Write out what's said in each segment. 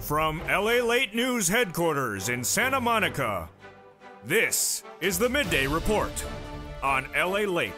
From LALATE News headquarters in Santa Monica, this is the Midday Report on LALATE.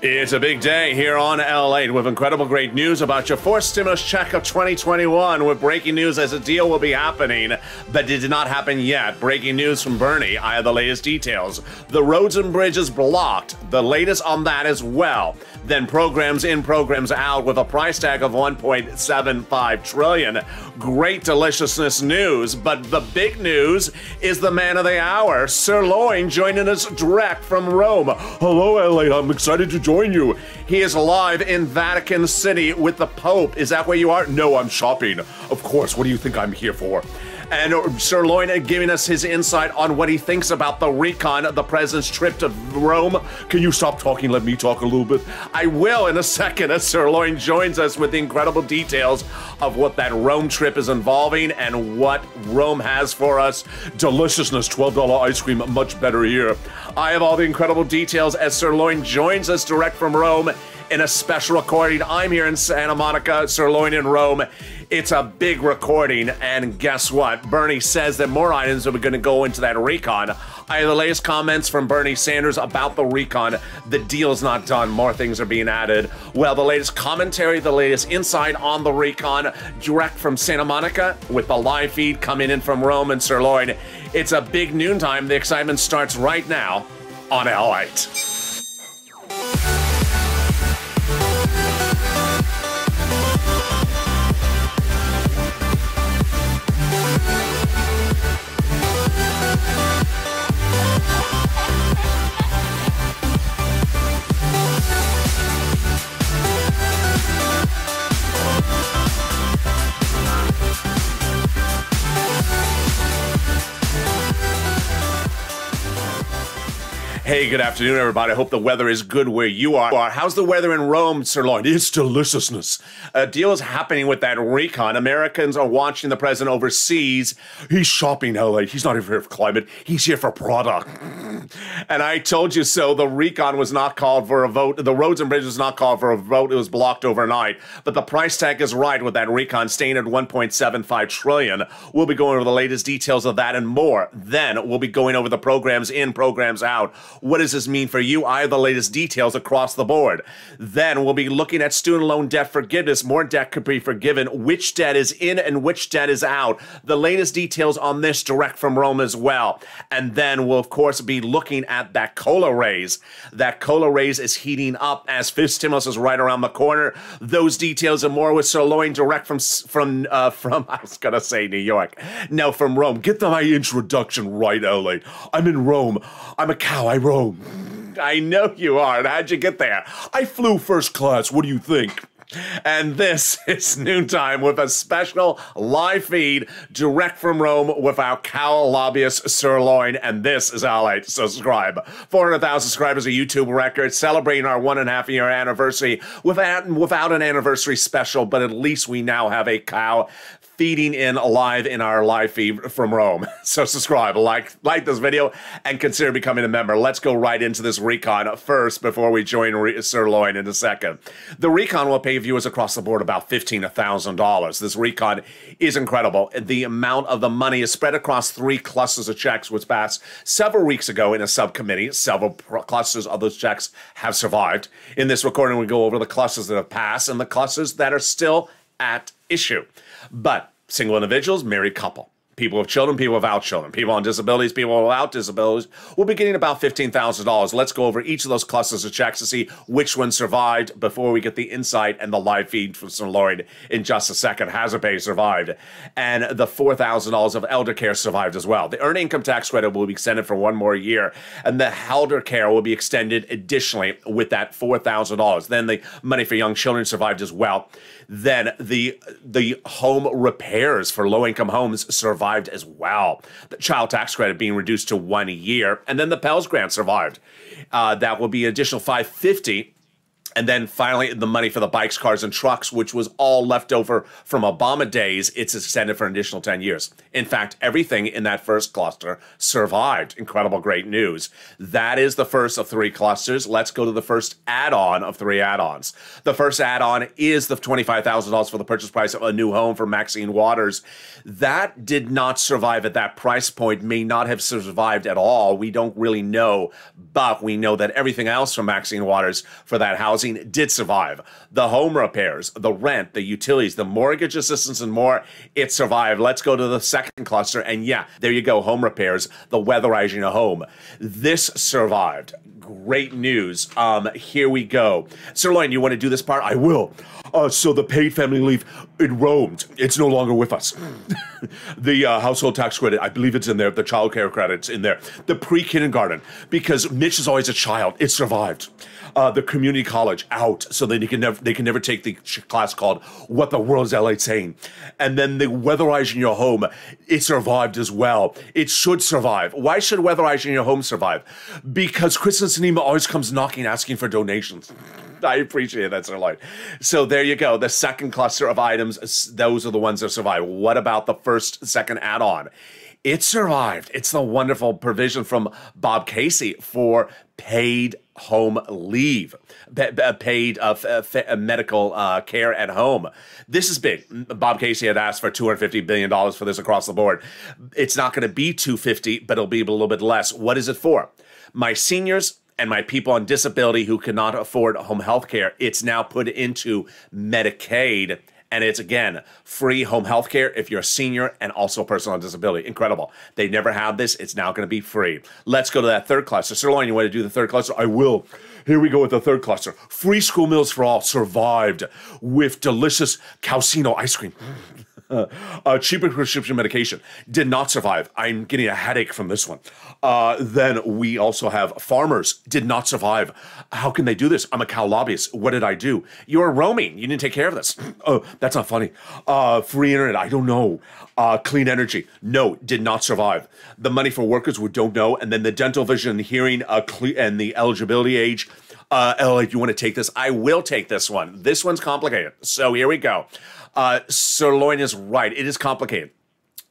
It's a big day here on LALATE with incredible great news about your fourth stimulus check of 2021 with breaking news as a deal will be happening, but it did not happen yet. Breaking news from Bernie. I have the latest details. The roads and bridges blocked. The latest on that as well. Then programs in, programs out with a price tag of $1.75 trillion. Great deliciousness news, but the big news is the man of the hour, SIRLOIN, joining us direct from Rome. Hello, LA. I'm excited to join you. He is live in Vatican City with the Pope. Is that where you are? No, I'm shopping. Of course. What do you think I'm here for? And SIRLOIN giving us his insight on what he thinks about the recon, the president's trip to Rome. Can you stop talking? Let me talk a little bit. I will in a second as SIRLOIN joins us with the incredible details of what that Rome trip is involving and what Rome has for us. Deliciousness, $12 ice cream, much better here. I have all the incredible details as SIRLOIN joins us direct from Rome in a special recording. I'm here in Santa Monica, SIRLOIN in Rome. It's a big recording, and guess what? Bernie says that more items are going to go into that recon. I have the latest comments from Bernie Sanders about the recon. The deal's not done. More things are being added. Well, the latest commentary, the latest insight on the recon, direct from Santa Monica with the live feed coming in from Rome and SIRLOIN. It's a big noontime. The excitement starts right now on LALATE. Hey, good afternoon, everybody. I hope the weather is good where you are. How's the weather in Rome, SIRLOIN? It's deliciousness. A deal is happening with that recon. Americans are watching the president overseas. He's shopping LA. He's not here for climate. He's here for product. And I told you so. The recon was not called for a vote. The roads and bridges was not called for a vote. It was blocked overnight. But the price tag is right with that recon staying at $1.75 trillion. We'll be going over the latest details of that and more. Then we'll be going over the programs in, programs out. What does this mean for you? I have the latest details across the board. Then we'll be looking at student loan debt forgiveness. More debt could be forgiven. Which debt is in and which debt is out. The latest details on this direct from Rome as well. And then we'll, of course, be looking at that COLA raise. That COLA raise is heating up as fifth stimulus is right around the corner. Those details and more with SIRLOIN direct from I was going to say New York. No, from Rome. Get my introduction right, LA. I'm in Rome. I'm a cow. I roam. I know you are. And how'd you get there? I flew first class. What do you think? And this is Noontime with a special live feed direct from Rome with our cow lobbyist SIRLOIN, and this is LALATE. Subscribe. 400,000 subscribers, a YouTube record, celebrating our 1.5 year anniversary without an anniversary special, but at least we now have a cow feeding in live in our live feed from Rome. So subscribe, like this video, and consider becoming a member. Let's go right into this recon first before we join SIRLOIN in a second. The recon will pay viewers across the board about $15,000. This recon is incredible. The amount of the money is spread across 3 clusters of checks, which passed several weeks ago in a subcommittee. Several clusters of those checks have survived. In this recording, we go over the clusters that have passed and the clusters that are still at issue. But single individuals, married couple, people with children, people without children, people on disabilities, people without disabilities, will be getting about $15,000. Let's go over each of those clusters of checks to see which one survived before we get the insight and the live feed from SIRLOIN in just a second. Hazard pay survived. And the $4,000 of elder care survived as well. The earned income tax credit will be extended for 1 more year. And the elder care will be extended additionally with that $4,000. Then the money for young children survived as well. Then the home repairs for low-income homes survived as well. The child tax credit being reduced to 1 year. And then the Pell Grant survived. That will be an additional $550 And then finally, the money for the bikes, cars, and trucks, which was all left over from Obama days, it's extended for an additional 10 years. In fact, everything in that first cluster survived. Incredible, great news. That is the first of 3 clusters. Let's go to the first add-on of 3 add-ons. The first add-on is the $25,000 for the purchase price of a new home for Maxine Waters. That did not survive at that price point, may not have survived at all. We don't really know, but we know that everything else from Maxine Waters for that house did survive. The home repairs, the rent, the utilities, the mortgage assistance, and more, it survived. Let's go to the second cluster, and yeah, there you go, home repairs, the weatherizing a home. This survived. Great news. Here we go. Sirloin, you want to do this part? I will. So the paid family leave, it roamed. It's no longer with us. The household tax credit, I believe it's in there. The child care credit's in there. The pre-kindergarten, because Mitch is always a child. It survived. The community college out, so they can never take the class called "What the World's LA Saying," and then the weatherizing your home, it survived as well. It should survive. Why should weatherizing your home survive? Because Kristen Sinema always comes knocking, asking for donations. I appreciate that, Sirloin. So there you go. The second cluster of items, those are the ones that survive. What about the second add-on? It survived. It's the wonderful provision from Bob Casey for paid home leave, paid medical care at home. This is big. Bob Casey had asked for $250 billion for this across the board. It's not going to be $250, but it'll be a little bit less. What is it for? My seniors and my people on disability who cannot afford home health care. It's now put into Medicaid. And it's, again, free home health care if you're a senior and also a person on disability. Incredible. They never had this. It's now going to be free. Let's go to that third cluster. Sirloin, you want to do the third cluster? I will. Here we go with the third cluster. Free school meals for all survived with delicious COWSINO ice cream. Cheaper prescription medication did not survive. I'm getting a headache from this one. Then we also have farmers did not survive. How can they do this? I'm a cow lobbyist. What did I do? You're roaming. You didn't take care of this. Oh, that's not funny. Free internet. I don't know. Clean energy. No, did not survive. The money for workers we don't know. And then the dental, vision, and hearing, and the eligibility age. If you want to take this, I will take this one. This one's complicated. So here we go. Sirloin is right. It is complicated.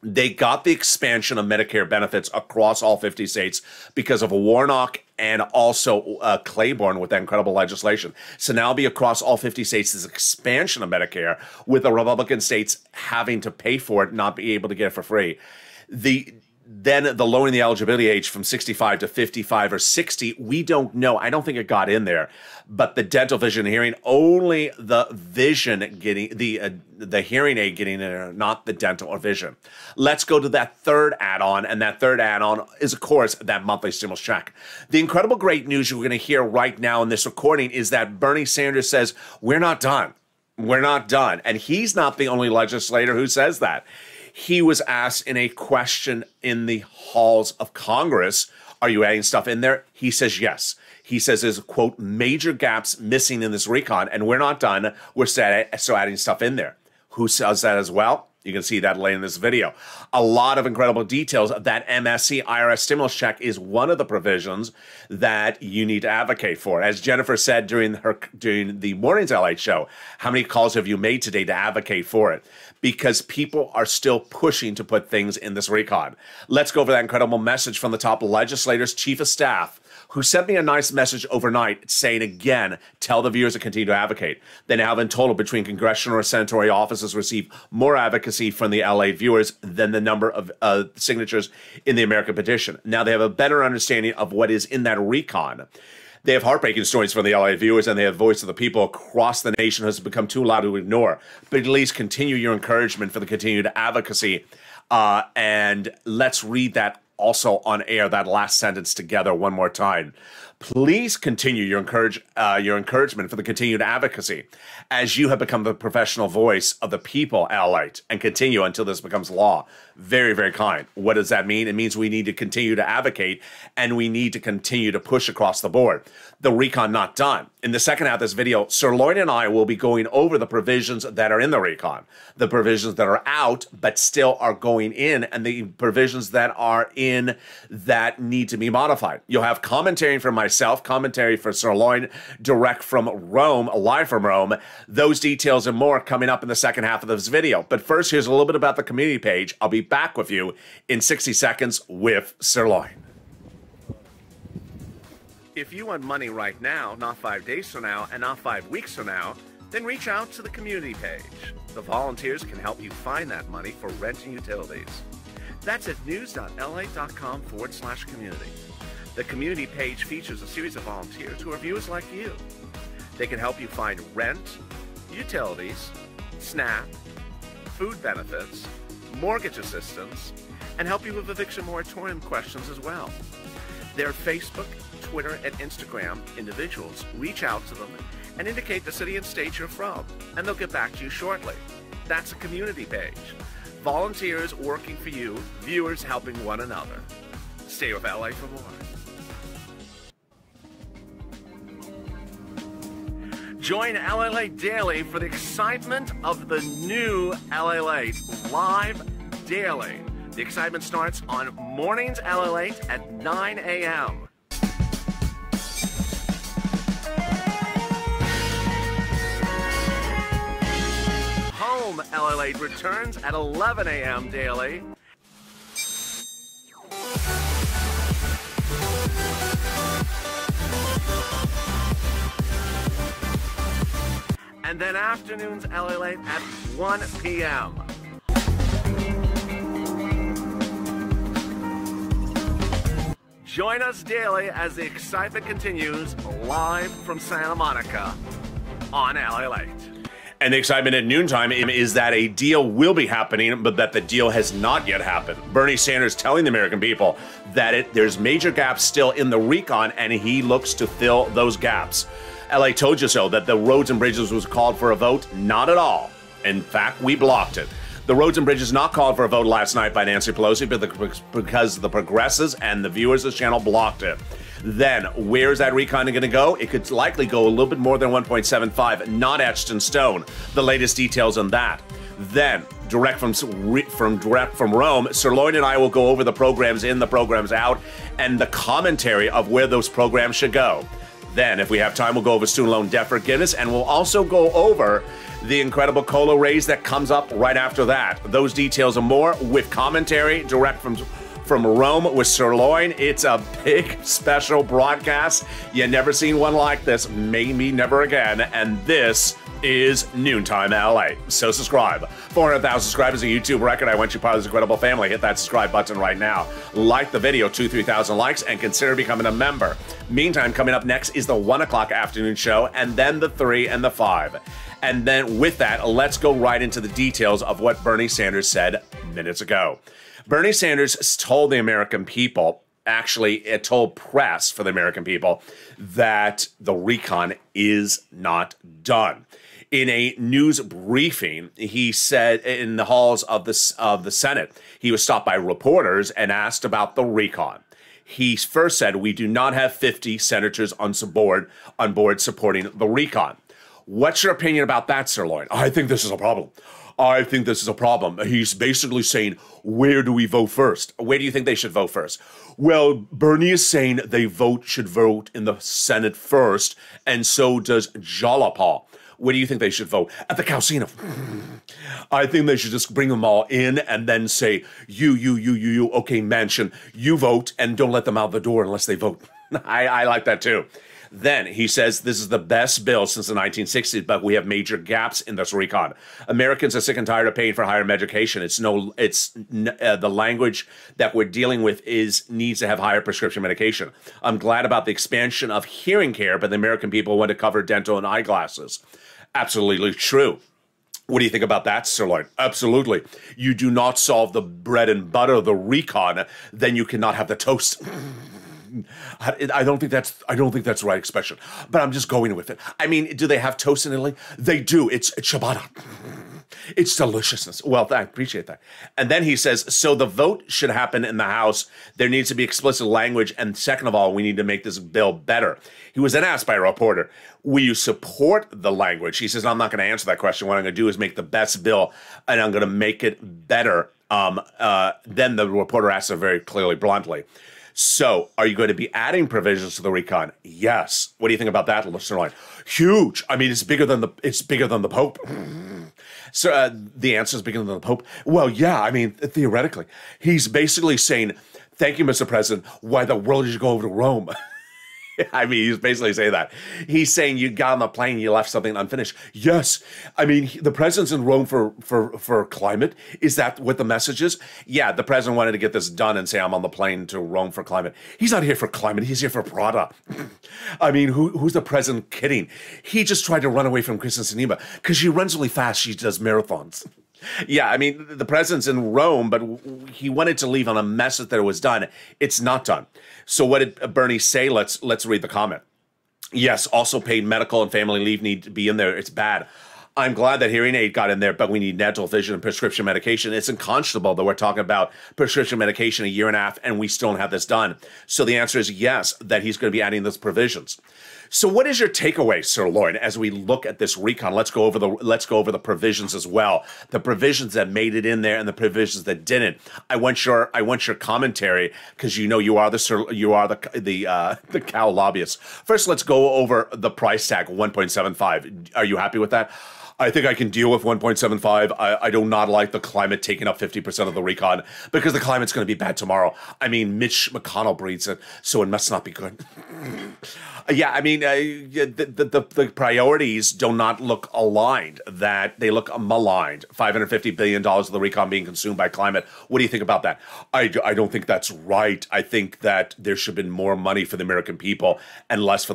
They got the expansion of Medicare benefits across all 50 states because of Warnock and also Claiborne with that incredible legislation. So now it'll be across all 50 states this expansion of Medicare with the Republican states having to pay for it, not be able to get it for free. Then the lowering the eligibility age from 65 to 55 or 60, we don't know. I don't think it got in there. But the dental, vision, and hearing, only the vision getting, the hearing aid getting in there, not the dental or vision. Let's go to that third add-on, and that third add-on is, of course, that monthly stimulus check. The incredible great news you're going to hear right now in this recording is that Bernie Sanders says, we're not done. We're not done. And he's not the only legislator who says that. He was asked in a question in the halls of Congress, are you adding stuff in there? He says yes. He says there's, quote, major gaps missing in this recon, and we're not done. We're so adding stuff in there. Who says that as well? You can see that later in this video. A lot of incredible details. That MSC IRS stimulus check is one of the provisions that you need to advocate for. As Jennifer said during the morning's LA show, how many calls have you made today to advocate for it? Because people are still pushing to put things in this recon. Let's go over that incredible message from the top legislator's chief of staff, who sent me a nice message overnight saying, again, tell the viewers to continue to advocate. They now have in total between congressional or senatorial offices received more advocacy from the LA viewers than the number of signatures in the American petition. Now they have a better understanding of what is in that recon. They have heartbreaking stories from the LA viewers, and they have voice of the people across the nation has become too loud to ignore. But at least continue your encouragement for the continued advocacy. And let's read that also on air, that last sentence together one more time. Please continue your encouragement for the continued advocacy as you have become the professional voice of the people, LALATE, and continue until this becomes law. Very, very kind. What does that mean? It means we need to continue to advocate and we need to continue to push across the board. the recon not done. In the second half of this video, Sirloin and I will be going over the provisions that are in the recon, the provisions that are out but still are going in, and the provisions that are in that need to be modified. You'll have commentary from myself, commentary for Sirloin, direct from Rome, live from Rome. Those details and more coming up in the second half of this video. But first, here's a little bit about the community page. I'll be back with you in 60 seconds with Sirloin. If you want money right now, not 5 days from now, and not 5 weeks from now, then reach out to the community page. The volunteers can help you find that money for rent and utilities. That's at news.la.com/community. The community page features a series of volunteers who are viewers like you. They can help you find rent, utilities, SNAP, food benefits, mortgage assistance, and help you with eviction moratorium questions as well. Their Facebook, Twitter, and Instagram individuals reach out to them and indicate the city and state you're from, and they'll get back to you shortly. That's a community page. Volunteers working for you, viewers helping one another. Stay with LA for more. Join LALATE Daily for the excitement of the new LALATE live daily. The excitement starts on mornings LALATE at 9 a.m. Home LALATE returns at 11 a.m. daily. And then afternoons LALATE at 1 p.m. Join us daily as the excitement continues live from Santa Monica on LALATE. And the excitement at noontime is that a deal will be happening, but that the deal has not yet happened. Bernie Sanders telling the American people that there's major gaps still in the recon, and he looks to fill those gaps. LA told you so, that the roads and bridges was called for a vote? Not at all. In fact, we blocked it. The roads and bridges not called for a vote last night by Nancy Pelosi because the progressives and the viewers of the channel blocked it. Then, where's that recon going to go? It could likely go a little bit more than 1.75, not etched in stone. The latest details on that. Then, direct from Rome, Sirloin and I will go over the programs in, the programs out, and the commentary of where those programs should go. Then, if we have time, we'll go over student loan debt forgiveness, and we'll also go over the incredible COLA raise that comes up right after that. Those details and more with commentary direct from Rome with Sirloin. It's a big special broadcast. You never seen one like this, maybe never again, and this is Noontime LA. So subscribe. 400,000 subscribers, a YouTube record. I want you part of this incredible family. Hit that subscribe button right now. Like the video, 2,000-3,000 likes, and consider becoming a member. Meantime, coming up next is the 1 o'clock afternoon show, and then the 3 and the 5. And then with that, let's go right into the details of what Bernie Sanders said minutes ago. Bernie Sanders told the American people, actually it told press for the American people, that the recon is not done. In a news briefing, he said in the halls of the Senate, he was stopped by reporters and asked about the recon. He first said, "We do not have 50 senators on board supporting the recon." What's your opinion about that, Sirloin? I think this is a problem. I think this is a problem. He's basically saying, where do we vote first? Where do you think they should vote first? Well, Bernie is saying they should vote in the Senate first, and so does Jalapa. Where do you think they should vote? At the COWSINO. I think they should just bring them all in and then say, you, okay, Manchin, you vote, and don't let them out the door unless they vote. I like that too. Then he says this is the best bill since the 1960s, but we have major gaps in this recon. Americans are sick and tired of paying for higher education. The language that we're dealing with needs to have higher prescription medication. I'm glad about the expansion of hearing care, but the American people want to cover dental and eyeglasses. Absolutely true. What do you think about that, Sirloin? Absolutely. You do not solve the bread and butter of the recon, then you cannot have the toast. I don't think that's the right expression, but I'm just going with it. I mean, do they have toast in Italy? They do. It's ciabatta. It's deliciousness. Well, I appreciate that. And then he says, so the vote should happen in the House. There needs to be explicit language. And second of all, we need to make this bill better. He was then asked by a reporter, will you support the language? He says, I'm not going to answer that question. What I'm going to do is make the best bill, and I'm going to make it better. Then the reporter asked her very clearly, bluntly, so are you going to be adding provisions to the recon? Yes. What do you think about that, Sirloin? Huge. I mean, it's bigger than the Pope. So the answer is bigger than the Pope. Well, yeah. I mean, theoretically, he's basically saying, thank you, Mr. President. Why the world did you go over to Rome? I mean, he's basically saying that. He's saying you got on the plane, you left something unfinished. Yes. I mean, the president's in Rome for climate. Is that what the message is? Yeah, the president wanted to get this done and say, I'm on the plane to Rome for climate. He's not here for climate. He's here for Prada. I mean, who's the president kidding? He just tried to run away from Kristen Sinema because she runs really fast. She does marathons. Yeah, I mean, the president's in Rome, but he wanted to leave on a message that it was done. It's not done. So what did Bernie say? Let's read the comment. Yes, also paid medical and family leave need to be in there. It's bad. I'm glad that hearing aid got in there, but we need dental, vision, and prescription medication. It's unconscionable that we're talking about prescription medication a year and a half, and we still don't have this done. So the answer is yes, that he's going to be adding those provisions. So what is your takeaway, Sirloin, as we look at this recon? Let's go over the provisions as well. The provisions that made it in there and the provisions that didn't. I want your commentary because you are the cow lobbyist. First, let's go over the price tag, 1.75. Are you happy with that? I think I can deal with 1.75. I do not like the climate taking up 50% of the recon because the climate's going to be bad tomorrow. I mean, Mitch McConnell breeds it, so it must not be good. Yeah, I mean, the priorities do not look aligned, that they look maligned. $550 billion of the recon being consumed by climate. What do you think about that? I don't think that's right. I think that there should have been more money for the American people and less for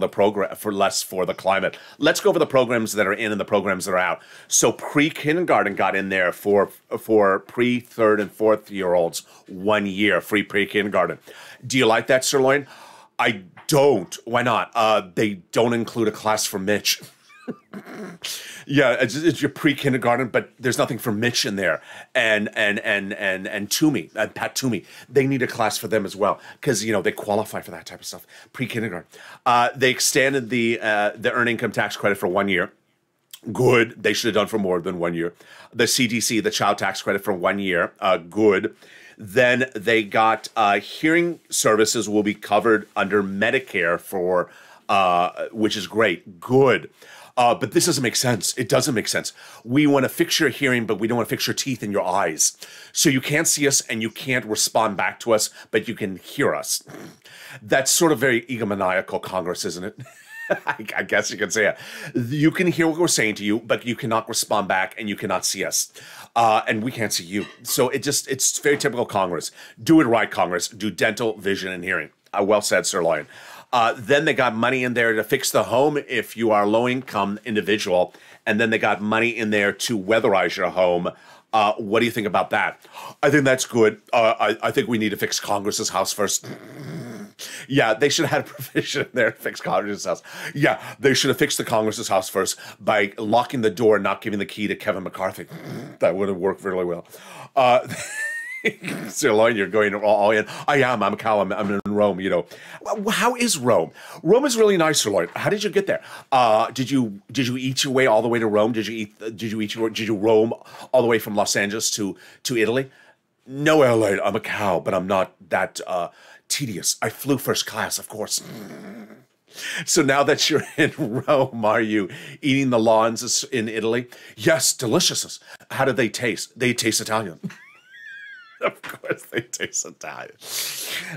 less for the climate. Let's go over the programs that are in and the programs that are out. So pre-kindergarten got in there for pre-, third, and fourth-year-olds, 1 year free pre-kindergarten. Do you like that, Sirloin? I don't. Why not? They don't include a class for Mitch. Yeah, it's your pre-kindergarten, but there's nothing for Mitch in there. And Toomey, Pat Toomey, they need a class for them as well because they qualify for that type of stuff. Pre-kindergarten. They extended the earned income tax credit for 1 year. Good. They should have done for more than 1 year. The CTC, the child tax credit for 1 year. Good. Then they got hearing services will be covered under Medicare for, which is great. Good. But this doesn't make sense. It doesn't make sense. We want to fix your hearing, but we don't want to fix your teeth and your eyes. So you can't see us and you can't respond back to us, but you can hear us. That's sort of very egomaniacal Congress, isn't it? I guess you could say it. You can hear what we're saying to you, but you cannot respond back and you cannot see us. And we can't see you. So it's very typical Congress. Do it right, Congress. Do dental, vision, and hearing. Well said, Sirloin. Then they got money in there to fix the home if you are a low-income individual. And then they got money in there to weatherize your home. What do you think about that? I think that's good. I think we need to fix Congress's house first. Yeah, they should have had a provision there to fix Congress's house. Yeah, they should have fixed the Congress's house first by locking the door and not giving the key to Kevin McCarthy. That would have worked really well. Sirloin, you're going all in. I am. I'm a cow. I'm in Rome, How is Rome? Rome is really nice, Sirloin. How did you get there? Did you eat your way all the way to Rome? Did you roam all the way from Los Angeles to Italy? No, LA. I'm a cow, but I'm not that tedious. I flew first class, of course. So now that you're in Rome, are you eating the lawns in Italy? Yes, deliciousness. How do they taste? They taste Italian. Of course, they taste Italian.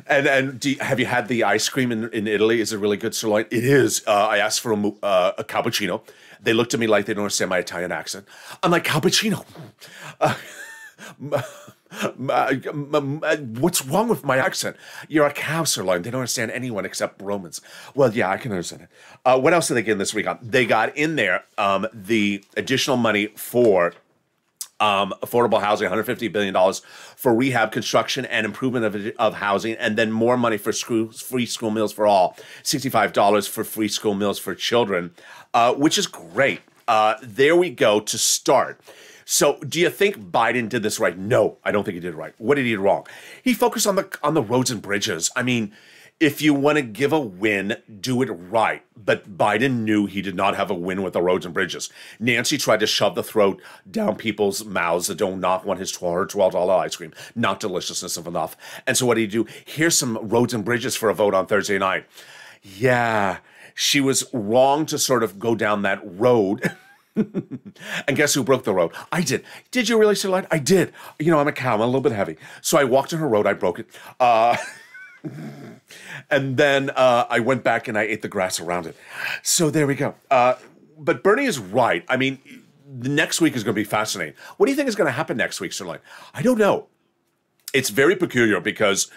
And have you had the ice cream in Italy? Is it really good, Sirloin? It is. I asked for a cappuccino. They looked at me like they don't understand my Italian accent. I'm like, cappuccino. What's wrong with my accent? You're a cow, Sirloin. They don't understand anyone except Romans. Well, yeah, I can understand it. What else did they get in this recon? They got in there the additional money for affordable housing, $150 billion for rehab, construction, and improvement of housing, and then more money for free school meals for all, $65 for free school meals for children, which is great. there we go to start. So do you think Biden did this right? No, I don't think he did it right. What did he do wrong? He focused on the roads and bridges. I mean, if you want to give a win, do it right. But Biden knew he did not have a win with the roads and bridges. Nancy tried to shove the throat down people's mouths that don't not want her $12 ice cream. Not deliciousness of enough. And so what did he do? Here's some roads and bridges for a vote on Thursday night. Yeah, she was wrong to sort of go down that road. And guess who broke the road? I did. Did you really, Sirloin? I did. You know, I'm a cow. I'm a little bit heavy. So I walked on her road. I broke it. And then I went back and I ate the grass around it. So there we go. But Bernie is right. I mean, the next week is going to be fascinating. What do you think is going to happen next week, Sirloin? I don't know. It's very peculiar because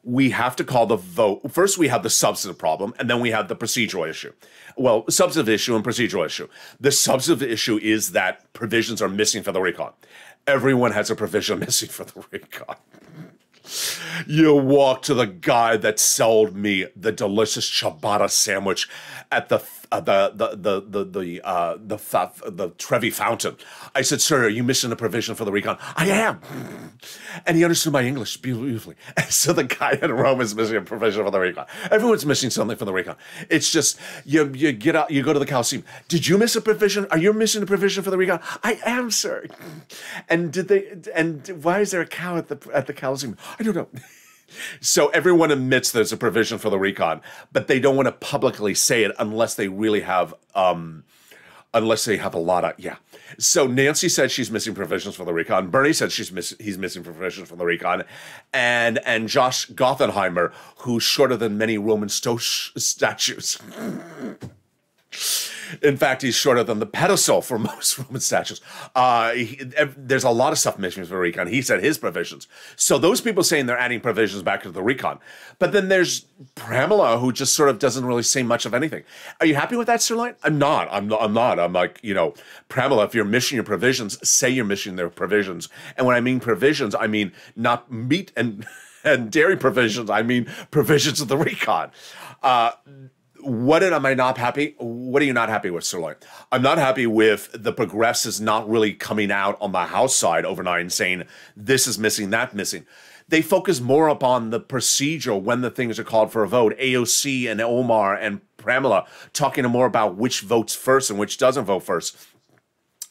we have to call the vote. First, we have the substantive problem, and then we have the procedural issue. Well, substantive issue and procedural issue. The substantive issue is that provisions are missing for the recon. Everyone has a provision missing for the recon. You walk to the guy that sold me the delicious ciabatta sandwich at the Trevi Fountain. I said, "Sir, are you missing a provision for the recon?" "I am." And he understood my English beautifully. And so the guy in Rome is missing a provision for the recon. Everyone's missing something for the recon. It's just you get out, you go to the COWSINO. "Did you miss a provision? Are you missing a provision for the recon?" "I am, sir." And why is there a cow at the COWSINO? I don't know. So everyone admits there's a provision for the recon, but they don't want to publicly say it unless they really have, unless they have a lot of, yeah. So Nancy said she's missing provisions for the recon. Bernie said he's missing provisions for the recon. And Josh Gothenheimer, who's shorter than many Roman statues. In fact, he's shorter than the pedestal for most Roman statues. There's a lot of stuff missing for the recon. He said his provisions. So those people saying they're adding provisions back to the recon. But then there's Pramila, who just sort of doesn't really say much of anything. Are you happy with that, Sirloin? I'm not. I'm not. I'm like, you know, Pramila, if you're missing your provisions, say you're missing their provisions. And when I mean provisions, I mean not meat and dairy provisions. I mean provisions of the recon. What am I not happy? What are you not happy with, Sirloin? I'm not happy with the progressives not really coming out on the House side overnight and saying this is missing, that missing. They focus more upon the procedure when the things are called for a vote. AOC and Omar and Pramila talking more about which votes first and which doesn't vote first.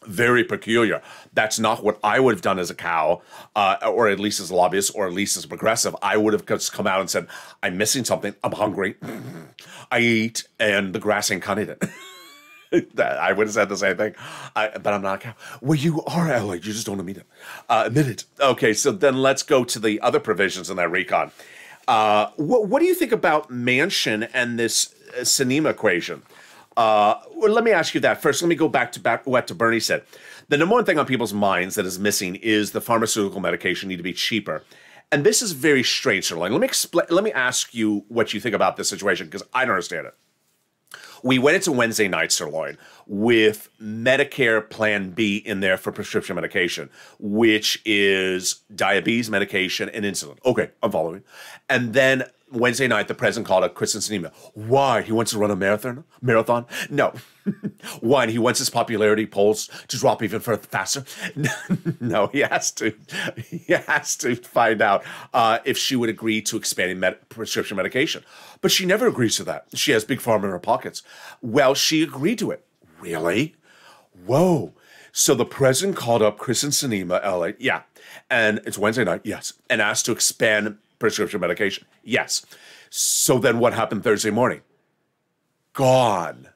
Very peculiar. That's not what I would have done as a cow, or at least as a lobbyist, or at least as a progressive. I would have just come out and said, "I'm missing something. I'm hungry. I eat, and the grass ain't cutting it." I would have said the same thing, but I'm not a cow. Well, you are, Ellie. You just don't admit it. Admit it. Okay, so then let's go to the other provisions in that recon. What do you think about Manchin and this Sinema equation? Well, let me ask you that first. Let me go back to what Bernie said. The number one thing on people's minds that is missing is the pharmaceutical medication need to be cheaper. And this is very strange, Sirloin. Let me ask you what you think about this situation, because I don't understand it. We went into Wednesday night, Sirloin, with Medicare Plan B in there for prescription medication, which is diabetes medication and insulin. Okay, I'm following. And then Wednesday night, the president called up Kristen Sinema. Why? He wants to run a marathon? No. Why? He wants his popularity polls to drop even faster? No, he has to find out if she would agree to expanding prescription medication. But she never agrees to that. She has big pharma in her pockets. Well, she agreed to it. Really? Whoa. So the president called up Kristen Sinema, LA. Yeah. And it's Wednesday night. Yes. And asked to expand prescription medication. Yes. So then what happened Thursday morning? Gone.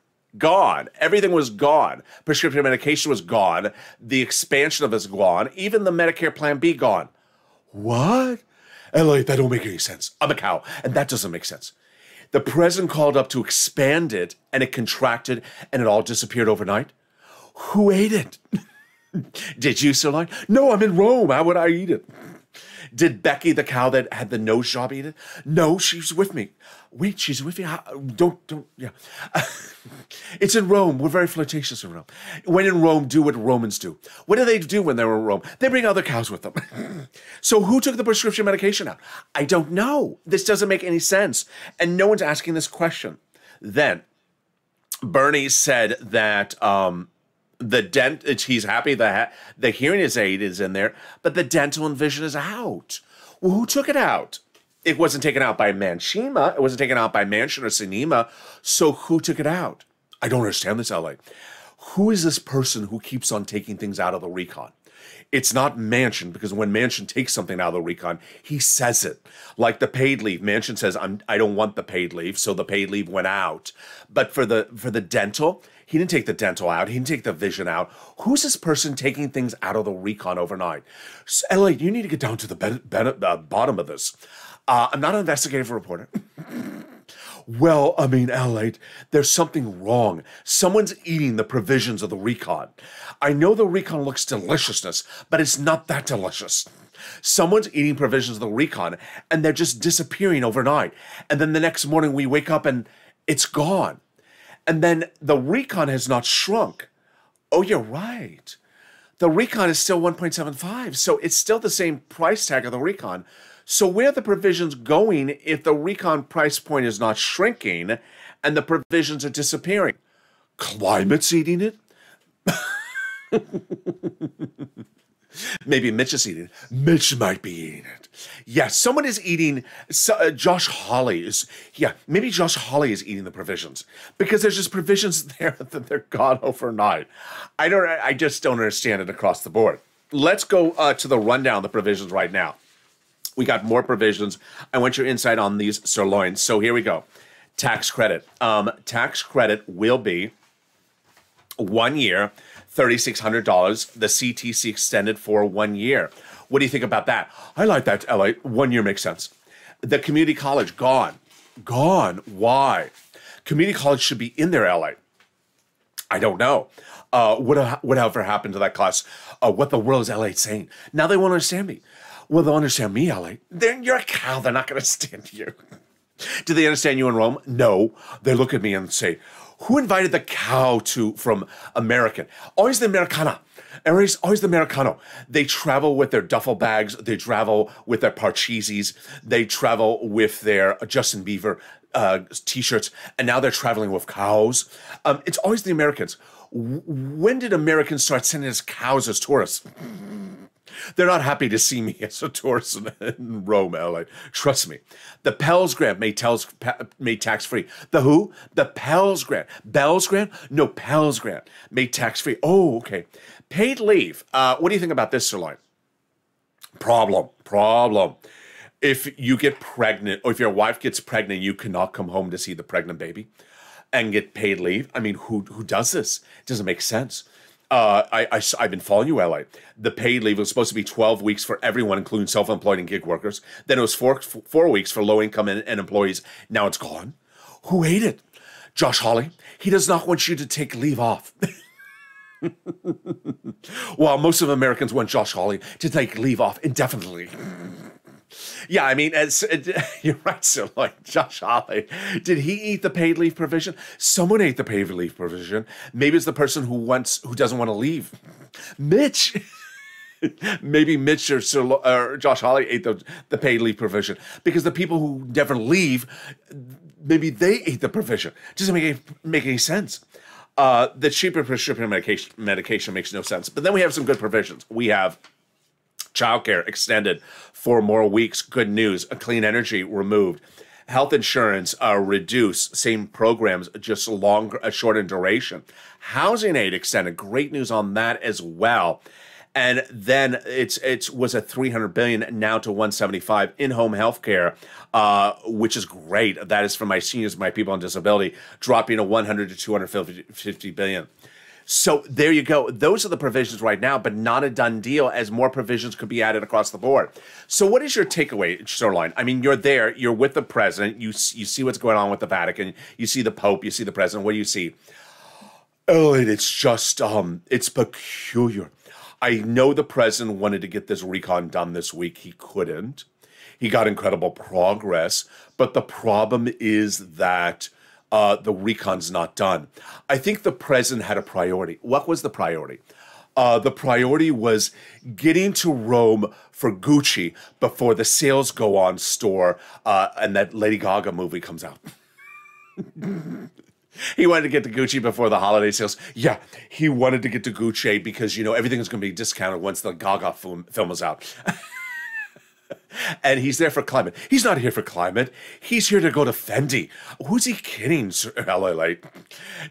Everything was gone. Prescription medication was gone. The expansion of it is gone. Even the Medicare Plan B gone. What? LA, that don't make any sense. I'm a cow, and that doesn't make sense. The president called up to expand it, and it contracted, and it all disappeared overnight. Who ate it? Did you, Sirloin? No, I'm in Rome. How would I eat it? Did Becky, the cow that had the nose job, eat it? No, she's with me. Wait, she's with you? Yeah. It's in Rome. We're very flirtatious in Rome. When in Rome, do what Romans do. What do they do when they're in Rome? They bring other cows with them. So who took the prescription medication out? I don't know. This doesn't make any sense. And no one's asking this question. Then Bernie said that He's happy the hearing aid is in there, but the dental and vision is out. Well, who took it out? It wasn't taken out by Manshima. It wasn't taken out by Manchin or Sinema. So who took it out? I don't understand this, LA. Who is this person who keeps on taking things out of the recon? It's not Manchin, because when Manchin takes something out of the recon, he says it. Like the paid leave, Manchin says, I don't want the paid leave, so the paid leave went out. But for the dental, he didn't take the dental out. He didn't take the vision out. Who's this person taking things out of the recon overnight? So, LA, you need to get down to the bottom of this. I'm not an investigative reporter. Well, I mean, LA, there's something wrong. Someone's eating the provisions of the recon. I know the recon looks deliciousness, but it's not that delicious. Someone's eating provisions of the recon, and they're just disappearing overnight. And then the next morning we wake up and it's gone. And then the recon has not shrunk. Oh, you're right. The recon is still 1.75, so it's still the same price tag of the recon. So where are the provisions going if the recon price point is not shrinking and the provisions are disappearing? Climate's eating it? Maybe Mitch is eating it. Mitch might be eating it. Yeah, someone is eating. Josh Hawley is. Yeah, maybe Josh Hawley is eating the provisions because there's just provisions there that they're gone overnight. I just don't understand it across the board. Let's go to the rundown of the provisions right now. We got more provisions. I want your insight on these sirloins. So here we go. Tax credit. Tax credit will be 1 year, $3,600. The CTC extended for 1 year. What do you think about that? I like that, LA. 1 year makes sense. The community college, gone. Gone. Why? Community college should be in there, LA. I don't know. Whatever happened to that class? What the world is LA saying? Now they won't understand me. Well, they'll understand me, LA. You're a cow. They're not going to understand you. Do they understand you in Rome? No. They look at me and say, who invited the cow from American? Always the Americana. Always the Americano. They travel with their duffel bags. They travel with their Parcheesi's. They travel with their Justin Bieber T-shirts. And now they're traveling with cows. It's always the Americans. When did Americans start sending us cows as tourists? They're not happy to see me as a tourist in Rome, LA. Trust me. The Pell's Grant made tax-free. The who? The Pell's Grant. Bell's Grant? No, Pell's Grant. Made tax-free. Oh, okay. Paid leave. What do you think about this, Sirloin? Problem. If you get pregnant, or if your wife gets pregnant, you cannot come home to see the pregnant baby and get paid leave. I mean, who does this? It doesn't make sense. I've been following you, LA. The paid leave was supposed to be 12 weeks for everyone, including self-employed and gig workers. Then it was four weeks for low-income and employees. Now it's gone. Who ate it? Josh Hawley. He does not want you to take leave off. Well, most of Americans want Josh Hawley to take leave off indefinitely. Yeah, I mean, you're right, sir. Like Josh Hawley, did he eat the paid leave provision? Someone ate the paid leave provision. Maybe it's the person who doesn't want to leave. Mitch. Maybe Mitch or Josh Hawley ate the paid leave provision because the people who never leave, maybe they ate the provision. Doesn't make any sense. The cheaper prescription medication makes no sense. But then we have some good provisions. We have childcare extended 4 more weeks. Good news. Clean energy removed. Health insurance reduced. Same programs, just short in duration. Housing aid extended. Great news on that as well. And then it was at $300 billion now to $175 in-home healthcare, which is great. That is for my seniors, my people on disability, dropping to $100 to $250 billion. So there you go. Those are the provisions right now, but not a done deal, as more provisions could be added across the board. So what is your takeaway, Sirloin? I mean, you're there. You're with the president. You see what's going on with the Vatican. You see the Pope. You see the president. What do you see? Oh, it's just, it's peculiar. I know the president wanted to get this recon done this week. He couldn't. He got incredible progress, but the problem is that the recon's not done. I think the president had a priority. What was the priority? The priority was getting to Rome for Gucci before the sales go on store and that Lady Gaga movie comes out. He wanted to get to Gucci before the holiday sales. Yeah, he wanted to get to Gucci because, everything is going to be discounted once the Gaga film is out. And he's there for climate. He's not here for climate. He's here to go to Fendi. Who's he kidding, LALATE?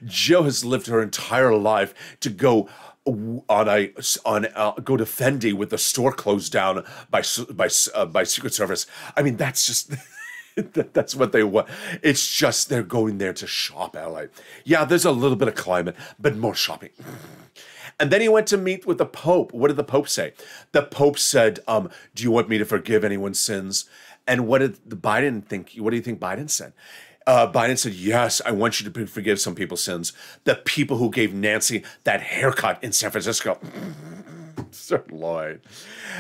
Jill has lived her entire life to go go to Fendi with the store closed down by Secret Service. I mean, that's just... That's what they want. It's just they're going there to shop, LA. Yeah, there's a little bit of climate, but more shopping. And then he went to meet with the Pope. What did the Pope say? The Pope said, do you want me to forgive anyone's sins? And what did Biden think? What do you think Biden said? Biden said, yes, I want you to forgive some people's sins. The people who gave Nancy that haircut in San Francisco. Sirloin.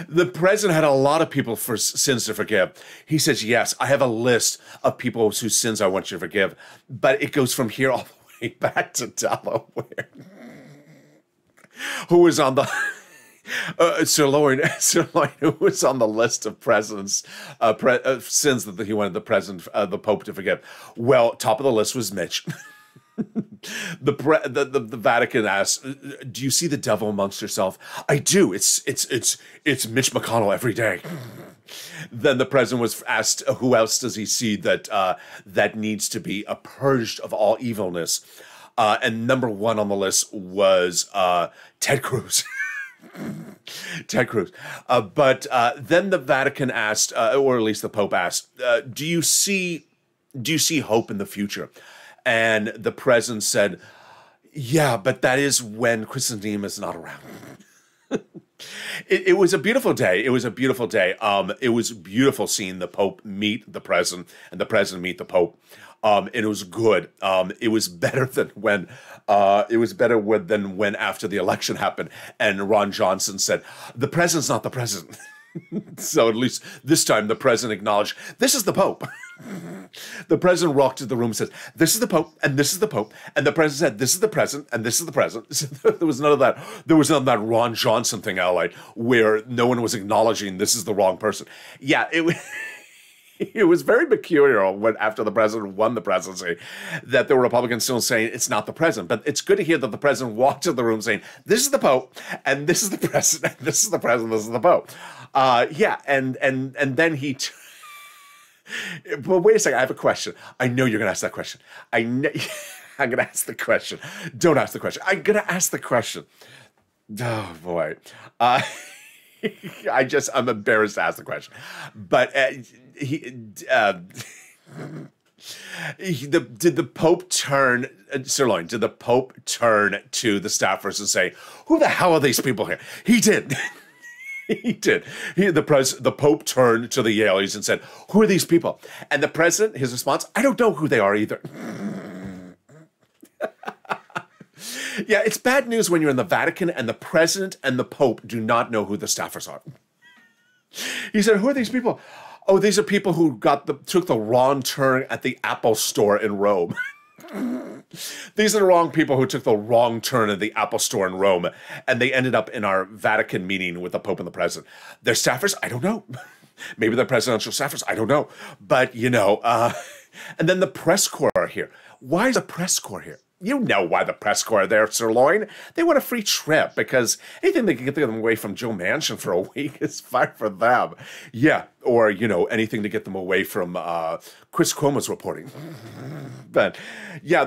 The president had a lot of people for sins to forgive. He says, yes, I have a list of people whose sins I want you to forgive. But it goes from here all the way back to Delaware. Who was on the... Sirloin, who was on the list of presidents' sins that he wanted the Pope to forgive? Well, top of the list was Mitch. The Vatican asked, "Do you see the devil amongst yourself?" I do. It's Mitch McConnell every day. Then the president was asked, "Who else does he see that needs to be purged of all evilness?" And number one on the list was Ted Cruz. Ted Cruz. But then the Vatican asked, or at least the Pope asked, "Do you see hope in the future?" And the president said, yeah, but that is when Christendom is not around. It was a beautiful day. It was a beautiful day. It was beautiful seeing the Pope meet the president and the president meet the Pope. And it was good. It was better than when after the election happened and Ron Johnson said, the president's not the president. So at least this time the president acknowledged, this is the Pope. The president walked to the room and said, this is the Pope, and this is the Pope. And the president said, this is the president, and this is the president. So there was none of that. There was none of that Ron Johnson thing, where no one was acknowledging this is the wrong person. Yeah, it was very peculiar when after the president won the presidency that there were Republicans still saying it's not the president. But it's good to hear that the president walked to the room saying, this is the Pope, and this is the president, and this is the president, this is the Pope. Yeah, and then he... But wait a second, I have a question. I know you're going to ask that question. I'm going to ask the question. Don't ask the question. I'm going to ask the question. Oh, boy. I'm embarrassed to ask the question. But did the Pope turn, Sirloin, did the Pope turn to the staffers and say, who the hell are these people here? He did. He did. The Pope turned to the Yaleys and said, who are these people? And the president, his response, I don't know who they are either. Yeah, it's bad news when you're in the Vatican and the president and the Pope do not know who the staffers are. He said, who are these people? Oh, these are people who took the wrong turn at the Apple store in Rome. These are the wrong people who took the wrong turn at the Apple store in Rome, and they ended up in our Vatican meeting with the Pope and the President. They're staffers? I don't know. Maybe they're presidential staffers? I don't know. But, and then the press corps are here. Why is the press corps here? You know why the press corps are there, Sirloin. They want a free trip because anything they can get them away from Joe Manchin for a week is fine for them. Yeah, or, anything to get them away from Chris Cuomo's reporting. But, yeah,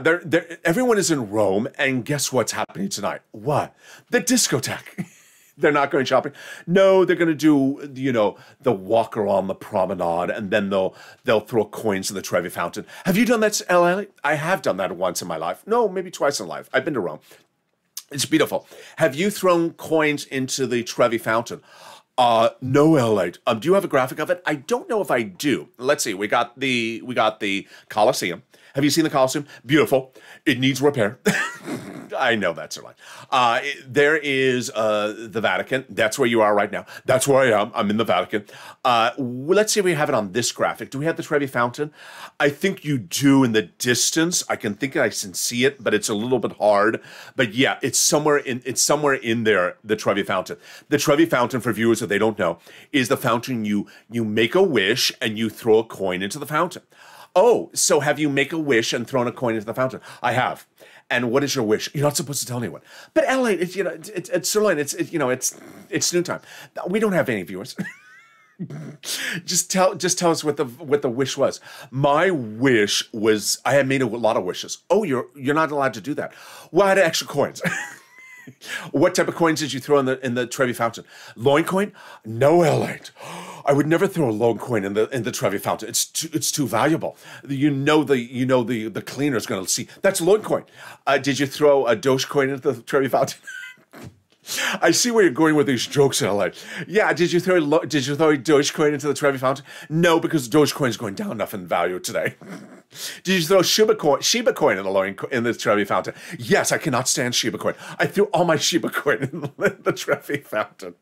everyone is in Rome, and guess what's happening tonight? What? The discotheque. They're not going shopping. No, they're going to do, the walk around the promenade, and then they'll throw coins in the Trevi Fountain. Have you done that, LA? I have done that once in my life. No, maybe twice in life. I've been to Rome. It's beautiful. Have you thrown coins into the Trevi Fountain? No, LA. Do you have a graphic of it? I don't know if I do. Let's see. We got the Colosseum. Have you seen the Colosseum? Beautiful. It needs repair. I know that's right. There is the Vatican. That's where you are right now. That's where I am. I'm in the Vatican. Let's see if we have it on this graphic. Do we have the Trevi Fountain? I think you do in the distance. I can see it, but it's a little bit hard. But yeah, it's somewhere in there, the Trevi Fountain. The Trevi Fountain, for viewers that they don't know, is the fountain you make a wish and you throw a coin into the fountain. Oh, so have you make a wish and thrown a coin into the fountain? I have. And what is your wish? You're not supposed to tell anyone. But LA, it's Sirloin. It's noontime. We don't have any viewers. Just tell us what the wish was. My wish was I had made a lot of wishes. Oh, you're not allowed to do that. Well, I had extra coins. What type of coins did you throw in the Trevi fountain? Loin coin? No, LALATE. I would never throw a loin coin in the Trevi fountain. It's too valuable. The cleaner's going to see that's a loin coin. Did you throw a Doge coin into the Trevi fountain? I see where you're going with these jokes, LA. Yeah, did you throw a Dogecoin into the Trevi fountain? No, because Dogecoin is going down enough in value today. Did you throw Shiba coin in the Trevi fountain? Yes, I cannot stand Shiba coin. I threw all my Shiba coin in the Trevi fountain.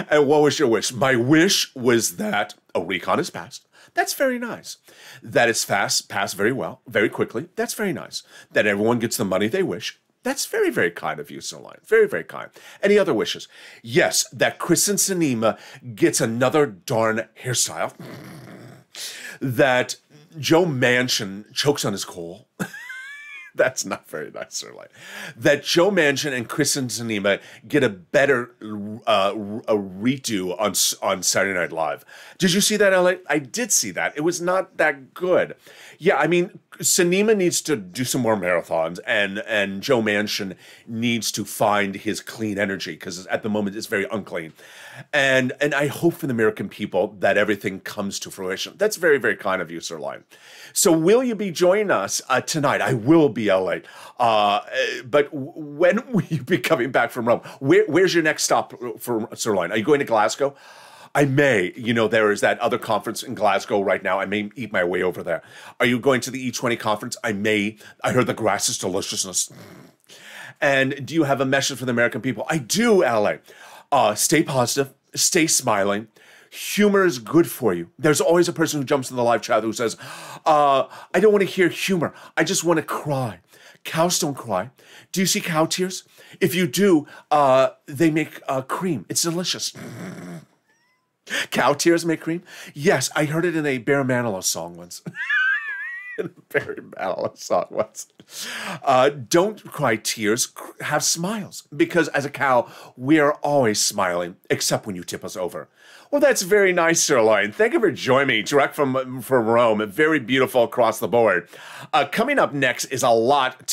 And what was your wish? My wish was that a recon is passed. That's very nice. That it's passed very well, very quickly. That's very nice. That everyone gets the money they wish. That's very, very kind of you, Sirloin. Very, very kind. Any other wishes? Yes, that Kristen Sinema gets another darn hairstyle. That Joe Manchin chokes on his coal. That's not very nice, Sirloin. That Joe Manchin and Kristen Sinema get a better a redo on Saturday Night Live. Did you see that, LA? I did see that. It was not that good. Yeah, I mean, Sinema needs to do some more marathons, and Joe Manchin needs to find his clean energy, because at the moment it's very unclean. And I hope for the American people that everything comes to fruition. That's very, very kind of you, Sirloin. So will you be joining us tonight? I will be, LA. But when will you be coming back from Rome? Where's your next stop for Sirloin? Are you going to Glasgow? I may. There is that other conference in Glasgow right now. I may eat my way over there. Are you going to the E20 conference? I may. I heard the grass is deliciousness. And do you have a message for the American people? I do, LA. Stay positive. Stay smiling. Humor is good for you. There's always a person who jumps in the live chat who says, I don't want to hear humor. I just want to cry. Cows don't cry. Do you see cow tears? If you do, they make cream. It's delicious. Cow tears make cream? Yes, I heard it in a Barry Manilow song once. Barry Manilow song once. Don't cry tears, have smiles. Because as a cow, we are always smiling, except when you tip us over. Well, that's very nice, Sirloin. Thank you for joining me direct from Rome. Very beautiful across the board. Coming up next is a lot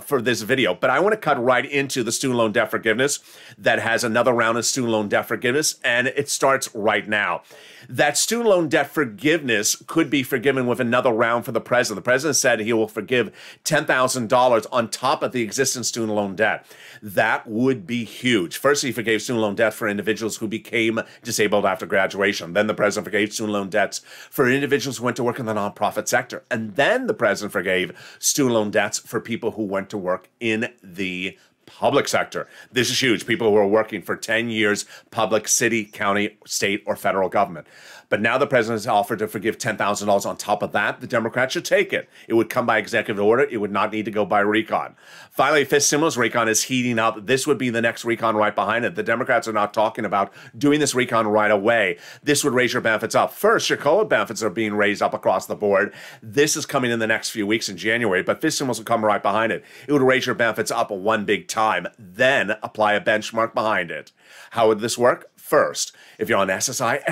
for this video, but I want to cut right into the student loan debt forgiveness that has another round of student loan debt forgiveness, and it starts right now. That student loan debt forgiveness could be forgiven with another round for the president. The president said he will forgive $10,000 on top of the existing student loan debt. That would be huge. First, he forgave student loan debt for individuals who became disabled after graduation. Then the president forgave student loan debts for individuals who went to work in the nonprofit sector. And then the president forgave student loan debts for people who went to work in the public sector. This is huge. People who are working for 10 years, public, city, county, state, or federal government. But now the president has offered to forgive $10,000 on top of that. The Democrats should take it. It would come by executive order. It would not need to go by recon. Finally, fifth stimulus recon is heating up. This would be the next recon right behind it. The Democrats are not talking about doing this recon right away. This would raise your benefits up. First, your COLA benefits are being raised up across the board. This is coming in the next few weeks in January, but fifth stimulus will come right behind it. It would raise your benefits up one big time, then apply a benchmark behind it. How would this work? First, if you're on SSI,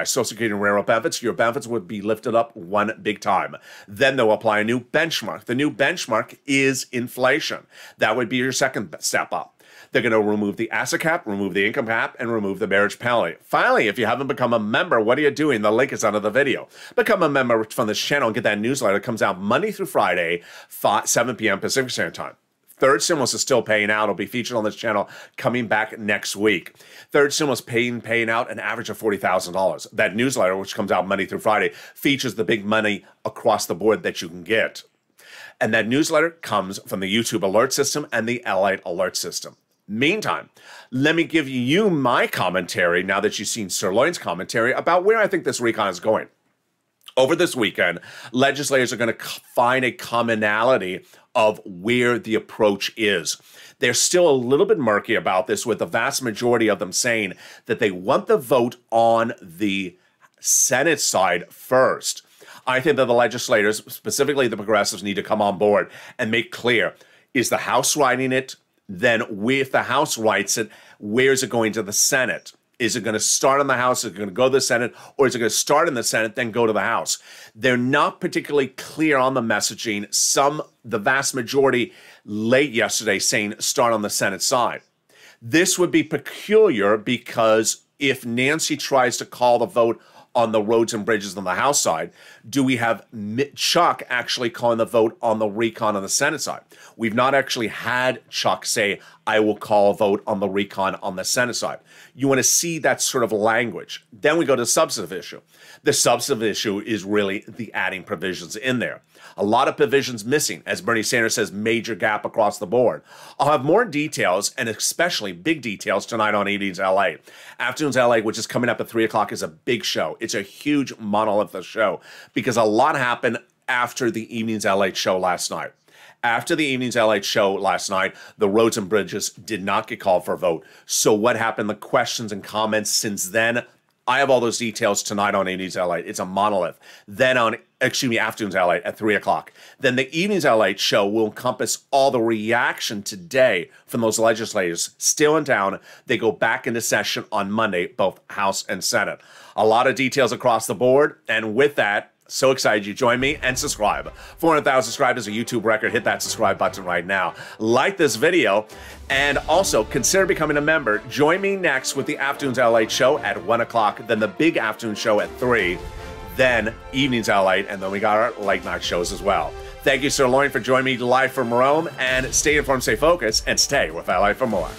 Social Security and Railroad benefits, your benefits would be lifted up one big time. Then they'll apply a new benchmark. The new benchmark is inflation. That would be your second step up. They're going to remove the asset cap, remove the income cap, and remove the marriage penalty. Finally, if you haven't become a member, what are you doing? The link is under the video. Become a member from this channel and get that newsletter. It comes out Monday through Friday, 7 p.m. Pacific Standard Time. Third stimulus is still paying out. It'll be featured on this channel coming back next week. Third stimulus paying out an average of $40,000. That newsletter, which comes out Monday through Friday, features the big money across the board that you can get. And that newsletter comes from the YouTube alert system and the LALATE alert system. Meantime, let me give you my commentary, now that you've seen Sirloin's commentary, about where I think this recon is going. Over this weekend, legislators are going to find a commonality of where the approach is. They're still a little bit murky about this, with the vast majority of them saying that they want the vote on the Senate side first. I think that the legislators, specifically the progressives, need to come on board and make clear, is the House writing it? Then if the House writes it, where is it going to the Senate? Is it going to start in the House? Is it going to go to the Senate? Or is it going to start in the Senate, then go to the House? They're not particularly clear on the messaging. The vast majority late yesterday saying start on the Senate side. This would be peculiar because if Nancy tries to call the vote on the roads and bridges on the House side, do we have Chuck actually calling the vote on the recon on the Senate side? We've not actually had Chuck say, I will call a vote on the recon on the Senate side. You want to see that sort of language. Then we go to the substantive issue. The substantive issue is really the adding provisions in there. A lot of provisions missing, as Bernie Sanders says, major gap across the board. I'll have more details, and especially big details, tonight on Evenings LA. Afternoons LA, which is coming up at 3 o'clock, is a big show. It's a huge monolithic show because a lot happened after the Evenings LA show last night. After the Evenings LA show last night, the roads and bridges did not get called for a vote. So what happened? The questions and comments since then, I have all those details tonight on Evenings LA. It's a monolith. Then on, Afternoons LA at 3 o'clock. Then the Evenings LA show will encompass all the reaction today from those legislators still in town. They go back into session on Monday, both House and Senate. A lot of details across the board. And with that, so excited you join me and subscribe. 400,000 subscribers, a YouTube record. Hit that subscribe button right now. Like this video and also consider becoming a member. Join me next with the Afternoons LA show at 1 o'clock, then the big afternoon show at 3, then Evenings LA, and then we got our late night shows as well. Thank you, Sirloin, for joining me live from Rome, and stay informed, stay focused, and stay with LA for more.